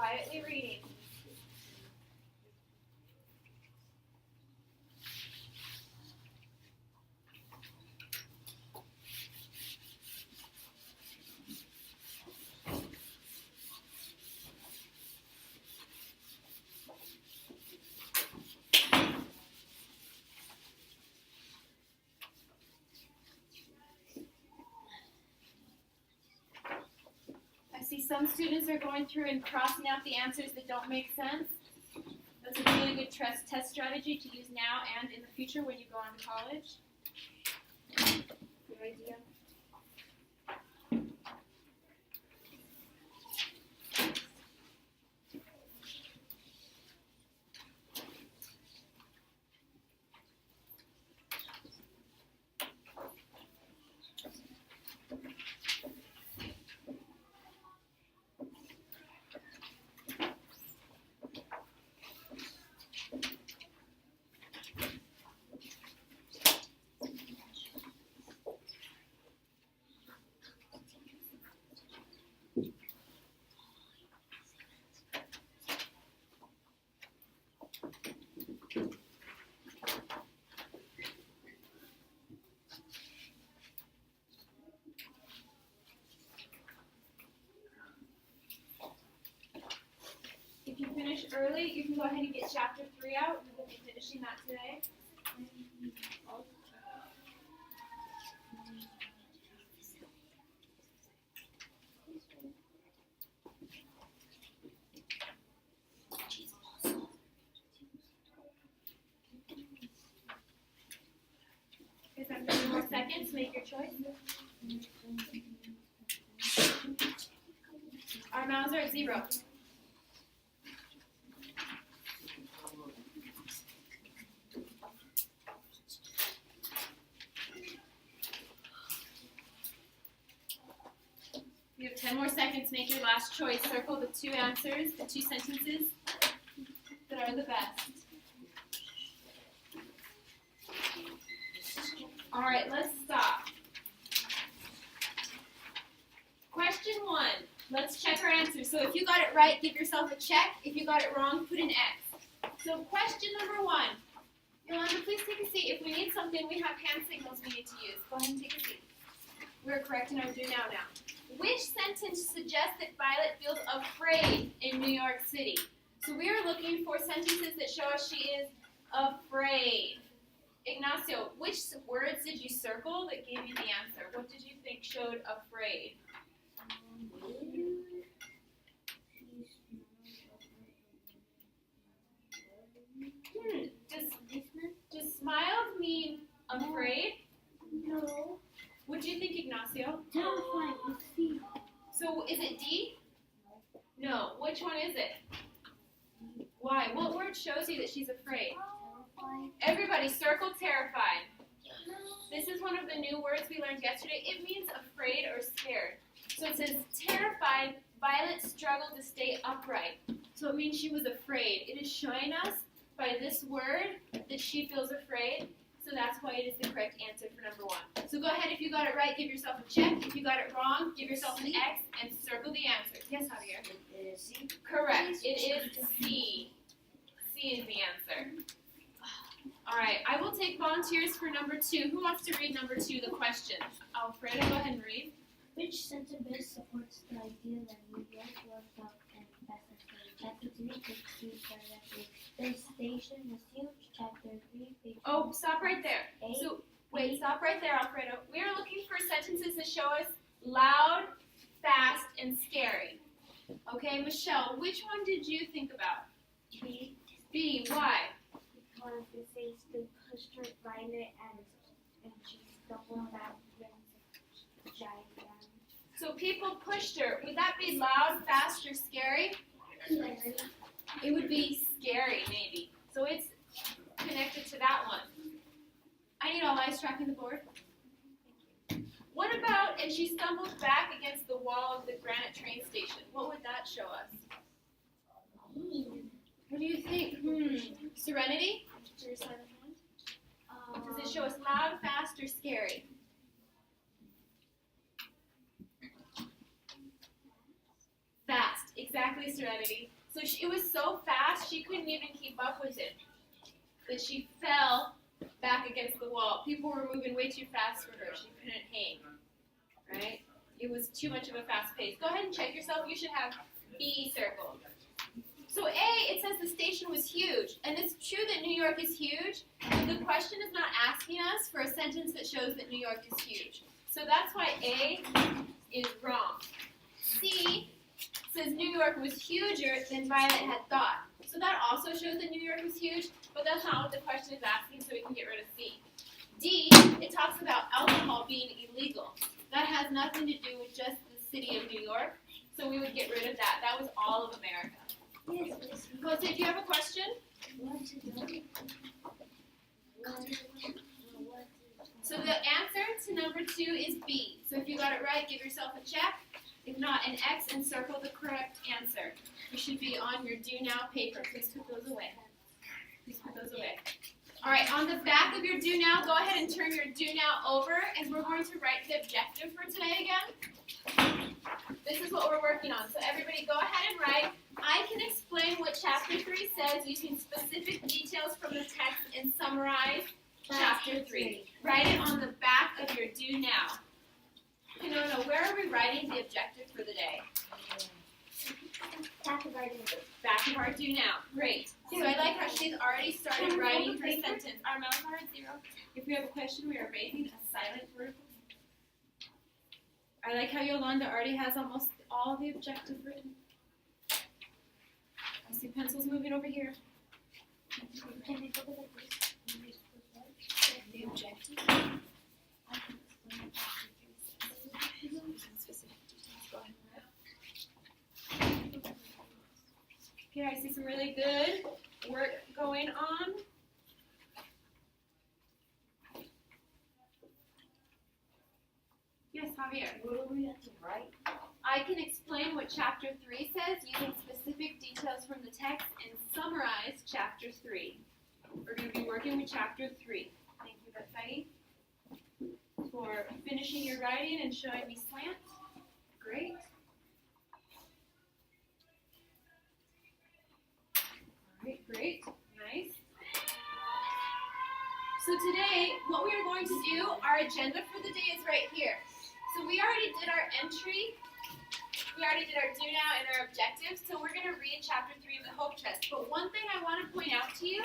quietly reading. I see some students are going through and crossing out the answers that don't make sense. That's a really good test strategy to use now and in the future when you go on to college. Good idea. If you finish early, you can go ahead and get chapter 3 out. We will be finishing that today. Guys have 30 more seconds. Make your choice. Our mouths are at 0. You have 10 more seconds. Make your last choice. Circle the 2 answers, the 2 sentences that are the best. All right, let's stop. Question 1. Let's check our answers. So if you got it right, give yourself a check. If you got it wrong, put an X. So question number 1. Yolanda, please take a seat. If we need something, we have hand signals we need to use. Go ahead and take a seat. We're correcting our do now. Which sentence suggests that Violet feels afraid in New York City? So we are looking for sentences that show us she is afraid. Ignacio, which words did you circle that gave you the answer? What did you think showed afraid? Does smiled mean afraid? No. What do you think, Ignacio? Terrified. Let's see. So is it D? No. Which one is it? Why? What word shows you that she's afraid? Terrified. Everybody circle terrified. This is one of the new words we learned yesterday. It means afraid or scared. So it says terrified, Violet struggled to stay upright. So it means she was afraid. It is showing us by this word that she feels afraid. So that's why it is the correct answer for number 1. So go ahead, if you got it right, give yourself a check. If you got it wrong, give yourself an X and circle the answer. Yes, Javier? C. Correct. It is C. C is the answer. All right, I will take volunteers for number 2. Who wants to read number 2, the question? Alfredo, go ahead and read. Which sentence best supports the idea that New York was out and fast and scary? Chapter 3, page 2, paragraph 8. The station was huge. Chapter 3, page 2. Oh, stop right there. So, wait, stop right there, Alfredo. We are looking for sentences that show us loud, fast, and scary. Okay, Michelle, which one did you think about? B. B, why? Because it says the pushed her Violet and she stumbled out when the giant ran. So people pushed her. Would that be loud, fast, or scary? It would be scary, maybe. So it's connected to that one. I need all eyes tracking the board. Thank you. What about, and she stumbled back against the wall of the Granite train station. What would that show us? What do you think? Serenity? Your silent hand? Does it show us loud, fast, or scary? Fast, exactly. Exactly, Serenity. So it was so fast, she couldn't even keep up with it. That she fell back against the wall. People were moving way too fast for her. She couldn't hang. Right? It was too much of a fast pace. Go ahead and check yourself. You should have B circled. So A, it says the station was huge. And it's true that New York is huge, but the question is not asking us for a sentence that shows that New York is huge. So that's why A is wrong. C says New York was huger than Violet had thought. So that also shows that New York was huge, but that's not what the question is asking, so we can get rid of C. D, it talks about alcohol being illegal. That has nothing to do with just the city of New York, so we would get rid of that. That was all of America. Yes, yes. Jose, do you have a question? So the answer to number 2 is B. So if you got it right, give yourself a check. If not, an X and circle the correct answer. You should be on your do now paper. Please put those away. Please put those away. All right, on the back of your do now, go ahead and turn your do now over, and we're going to write the objective for today again. This is what we're working on. So everybody go ahead and write. I can explain what chapter 3 says using specific details from the text and summarize chapter 3. Write it on the back of your do now. No, where are we writing the objective for the day? Back of our do. Back of our do now. Great. So I like how she's already started writing her sentence. Our mouths are at 0. If we have a question, we are raising a silent vertical. I like how Yolanda already has almost all the objectives written. I see pencils moving over here. Can we go like this? The objective. Okay, I see some really good work going on. Yes, Javier. What do we have to write? I can explain what chapter 3 says using specific details from the text and summarize chapter 3. We're going to be working with chapter 3. Thank you, Betsy, for finishing your writing and showing me slant. Great. All right, great. Nice. So today, what we are going to do, our agenda for the day is right here. So we already did our entry. We already did our do now and our objectives. So we're going to read chapter 3 of the Hope Chest. But one thing I want to point out to you,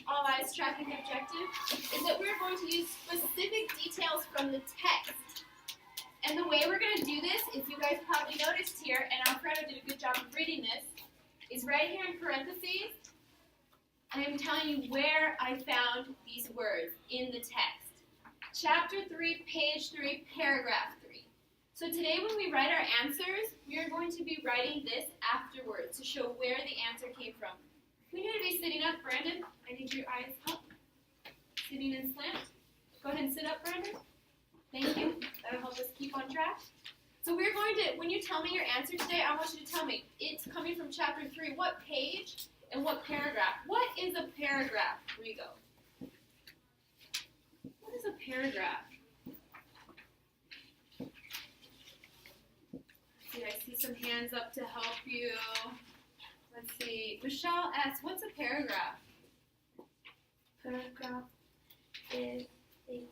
all eyes tracking the objective, is that we're going to use specific details from the text. And the way we're going to do this is, you guys probably noticed here, and Alfredo did a good job of reading this, is right here in parentheses. I am telling you where I found these words in the text. Chapter 3, page 3, paragraph 3. So today when we write our answers, we are going to be writing this afterwards to show where the answer came from. We need to be sitting up, Brandon. I need your eyes up. Sitting in slant. Go ahead and sit up, Brandon. Thank you. That'll help us keep on track. So we're going to, when you tell me your answer today, I want you to tell me, it's coming from chapter 3. What page and what paragraph? What is a paragraph, Rigo? What is a paragraph? See, I see some hands up to help you. Let's see. Michelle asks, what's a paragraph? Paragraph is the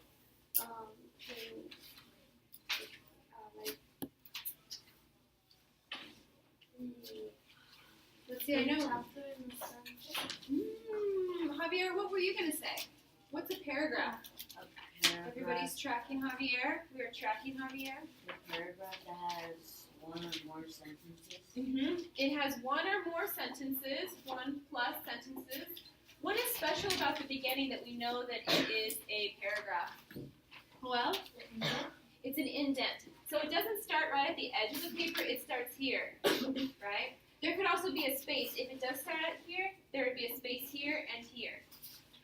Let's see, I know. Javier, what were you going to say? What's a paragraph? A paragraph. Everybody's tracking Javier. We are tracking Javier. A paragraph that has one or more sentences. It has one or more sentences, 1+ sentences. What is special about the beginning that we know that it is a paragraph? Well, it's an indent. So it doesn't start right at the edge of the paper, it starts here, right? There could also be a space. If it does start out here, there would be a space here and here.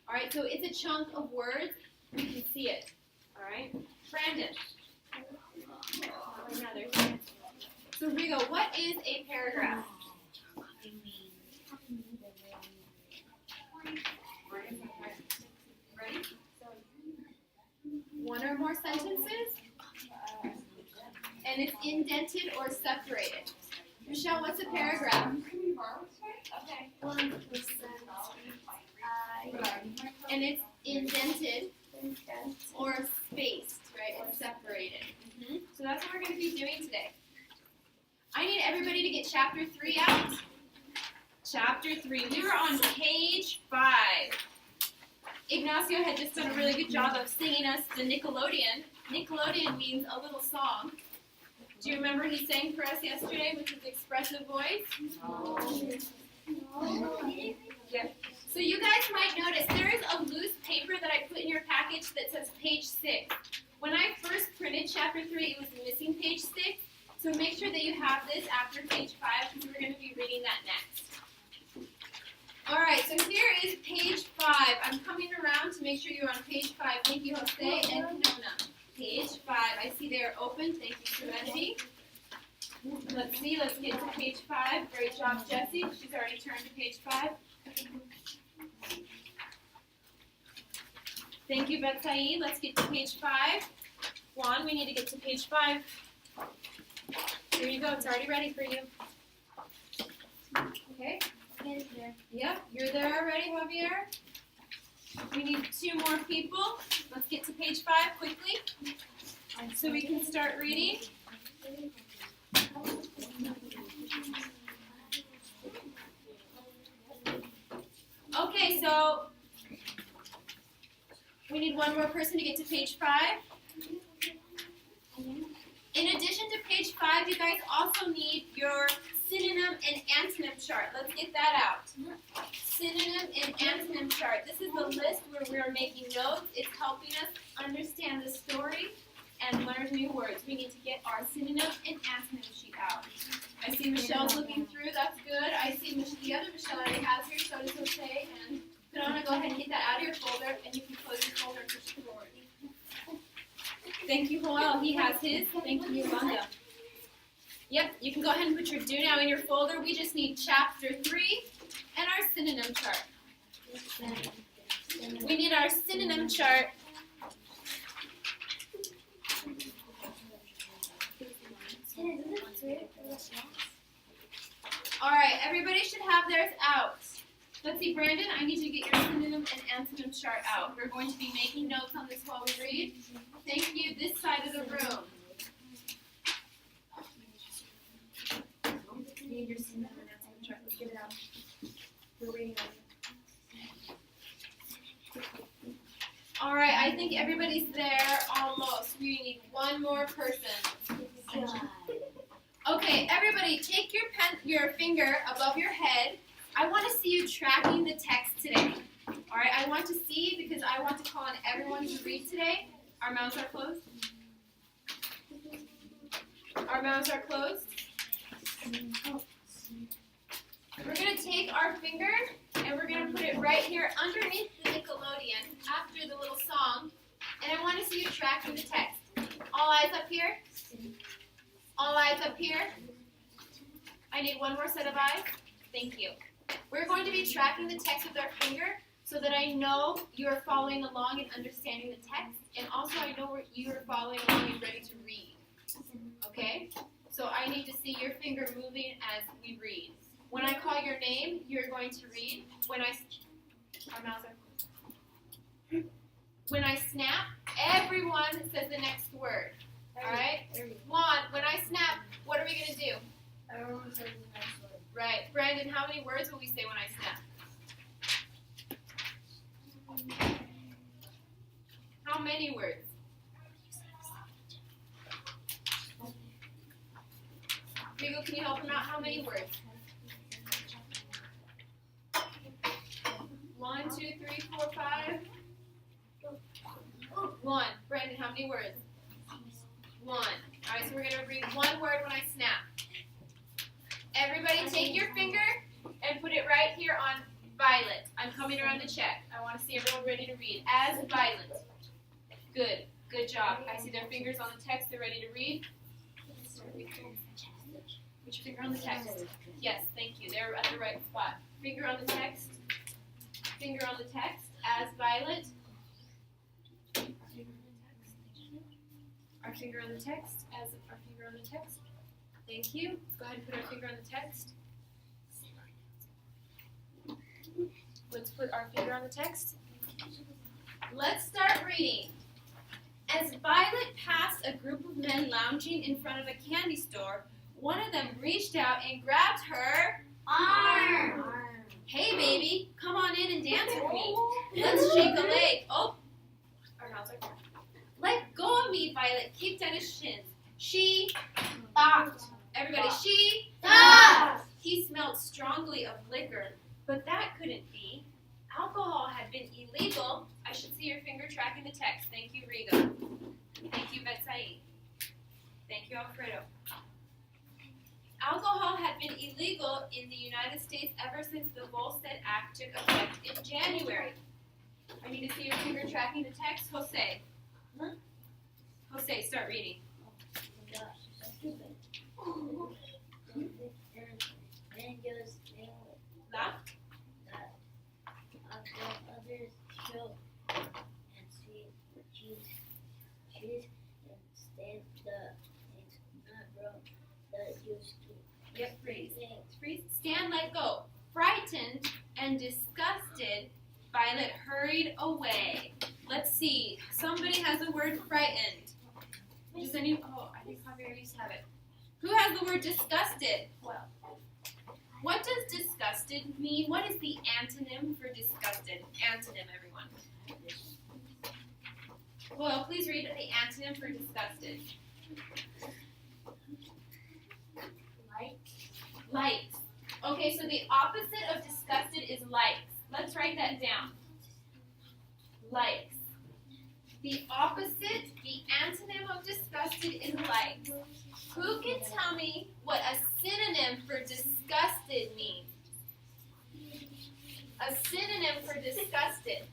All right, so it's a chunk of words. We can see it. All right, Brandon. So Rigo, what is a paragraph? Ready? One or more sentences, and it's indented or separated. Michelle, Michelle, what's a paragraph? Okay. 1%. And it's indented or spaced, right? It's separated. So that's what we're going to be doing today. I need everybody to get chapter 3 out. Chapter 3. We were on page 5. Ignacio had just done a really good job of singing us the Nickelodeon. Nickelodeon means a little song. Do you remember he sang for us yesterday with his expressive voice? Yeah. So you guys might notice there is a loose paper that I put in your package that says page 6. When I first printed chapter 3, it was missing page 6. So make sure that you have this after page 5 because we're going to be reading that next. Alright, so here is page 5. I'm coming around to make sure you're on page 5. Thank you, Jose and Nona. Page 5. I see they are open. Thank you, Serenity. Let's see. Let's get to page 5. Great job, Jessie. She's already turned to page 5. Thank you, Betsai. Let's get to page 5. Juan, we need to get to page 5. Here you go. It's already ready for you. Okay? Yep, you're there already, Javier. We need 2 more people. Let's get to page 5 quickly so we can start reading. Okay, so we need 1 more person to get to page 5. In addition to page 5, you guys also need your synonym and antonym chart. Let's get that out. Synonym and antonym chart. This is the list where we're making notes. It's helping us understand the story and learn new words. We need to get our synonym and antonym sheet out. I see Michelle's looking through. That's good. I see the other Michelle already has here, so does Jose. And Corona, go ahead and get that out of your folder, and you can close your folder and push it forward. Thank you, Joel. He has his. Thank you, Yolanda. Yep, you can go ahead and put your do now in your folder. We just need chapter 3 and our synonym chart. We need our synonym chart. All right, everybody should have theirs out. Let's see, Brandon, I need you to get your synonym and antonym chart out. We're going to be making notes on this while we read. Thank you, this side of the room. You need your synonym and antonym chart. Let's get it out. We're reading it. All right, I think everybody's there almost. We need 1 more person. Okay, everybody, take your finger above your head. I want to see you tracking the text today. All right, I want to see because I want to call on everyone to read today. Our mouths are closed. Our mouths are closed. We're going to take our finger and we're going to put it right here underneath the Nickelodeon after the little song. And I want to see you tracking the text. All eyes up here. All eyes up here. I need 1 more set of eyes. Thank you. We're going to be tracking the text with our finger so that I know you are following along and understanding the text. And also I know you are following along and ready to read. Okay? So I need to see your finger moving as we read. When I call your name, you're going to read. When I snap, everyone says the next word. All right? Juan, when I snap, what are we going to do? Everyone says the next word. Right. Brandon, how many words will we say when I snap? How many words? Rigo, can you help him out? How many words? 1, 2, 3, 4, 5. 1. Brandon, how many words? 1. All right, so we're going to read 1 word when I snap. Everybody take your finger and put it right here on Violet. I'm coming around to check. I want to see everyone ready to read. As Violet. Good. Good job. I see their fingers on the text. They're ready to read. Put your finger on the text. Yes, thank you. They're at the right spot. Finger on the text. Finger on the text. As Violet. Our finger on the text. As our finger on the text. Thank you. Let's go ahead and put our finger on the text. Let's put our finger on the text. Let's start reading. As Violet passed a group of men lounging in front of a candy store, one of them reached out and grabbed her Arm. Hey, baby, come on in and dance with me. Let's shake a leg. Oh, our mouths are done. Let go of me, Violet kicked at his shins. She Stopped. Everybody, she Stopped. He smelled strongly of liquor, but that couldn't be. Alcohol had been illegal. I should see your finger tracking the text. Thank you, Rigo. Thank you, Betsai. Thank you, Alfredo. Alcohol had been illegal in the United States ever since the Volstead Act took effect in January. I need to see your finger tracking the text. Jose. Jose, start reading. Then just Left. others show and see cheese instead it's not broke the juice. Yep, freeze. Freeze. Stand, let go. Frightened and disgusted, Violet hurried away. Let's see. Somebody has the word frightened. Does any? Oh, I think Javier used to have it. Who has the word disgusted? Well, what does disgusted mean? What is the antonym for disgusted? Antonym, everyone. Well, please read the antonym for disgusted. Likes. Okay, so the opposite of disgusted is likes. Let's write that down. Likes. The opposite, the antonym of disgusted is likes. Who can tell me what a synonym for disgusted means? A synonym for disgusted.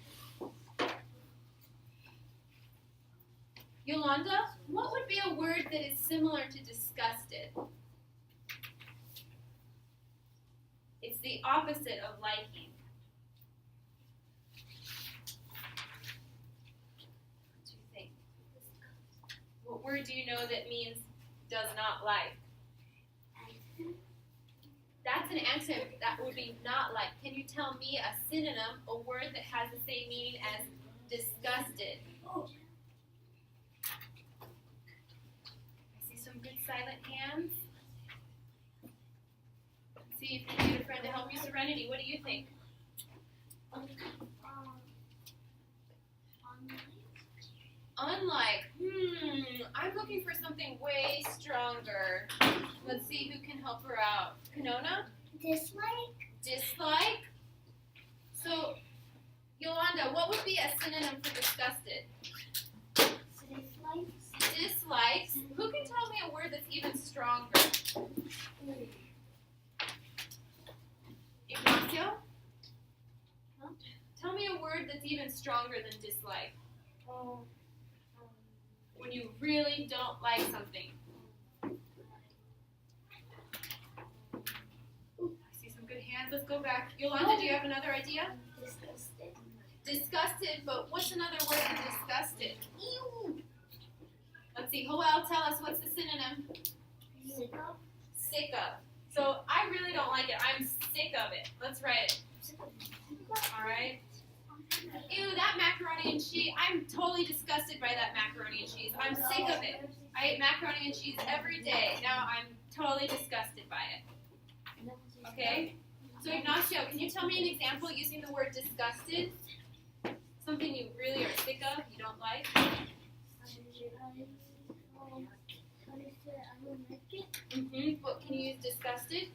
Yolanda, what would be a word that is similar to disgusted? It's the opposite of liking. What do you think? What word do you know that means does not like? That's an antonym. That would be not like. Can you tell me a synonym, a word that has the same meaning as disgusted? I see some good silent hands. See if you need a friend to help you. Serenity, what do you think? Unlike. I'm looking for something way stronger. Let's see who can help her out. Kanona? Dislike? So, Yolanda, what would be a synonym for disgusted? Dislikes. Who can tell me a word that's even stronger? Ignacio? Tell me a word that's even stronger than dislike. When you really don't like something. I see some good hands. Let's go back. Yolanda, do you have another idea? Disgusted, but what's another word for disgusted? Ew. Let's see. Joel, tell us what's the synonym? Sick of. So I really don't like it. I'm sick of it. Let's write it. All right. Ew, that macaroni and cheese. I'm totally disgusted by that macaroni and cheese. I'm sick of it. I eat macaroni and cheese every day. Now I'm totally disgusted by it. Okay? So Ignacio, can you tell me an example using the word disgusted? Something you really are sick of, you don't like? What can you use disgusted?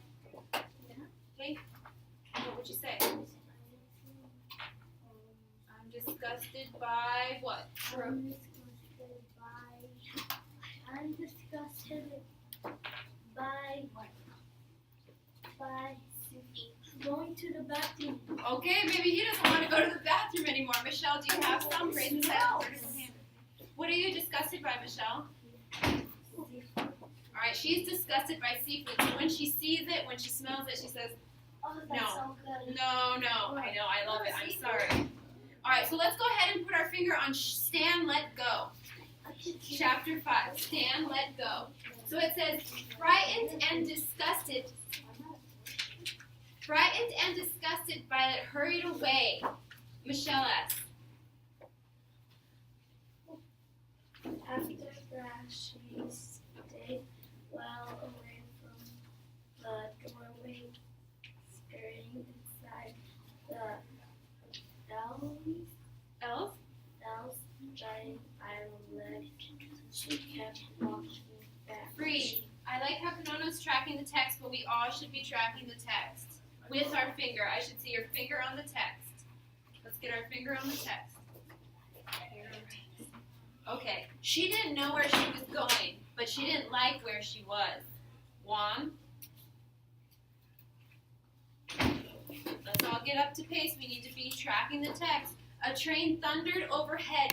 Okay. What would you say? I'm disgusted by what? I'm disgusted by going to the bathroom. Okay, maybe he doesn't want to go to the bathroom anymore. Michelle, do you have some? Raise his hand. What are you disgusted by, Michelle? All right, she's disgusted by seafood. So when she sees it, when she smells it, she says, Oh, that's No. so good. no. I know, I love it. I'm sorry. All right, so let's go ahead and put our finger on stand, let go. Chapter 5, stand, let go. So it says, frightened and disgusted Violet hurried away. Michelle asks. After that, she stayed well away from the doorway, skirting inside the elf's giant island. She kept walking back. Free. I like how Kanono's tracking the text, but we all should be tracking the text with our finger. I should see your finger on the text. Let's get our finger on the text. Okay. She didn't know where she was going, but she didn't like where she was. Juan? Let's all get up to pace. We need to be tracking the text. A train thundered overhead,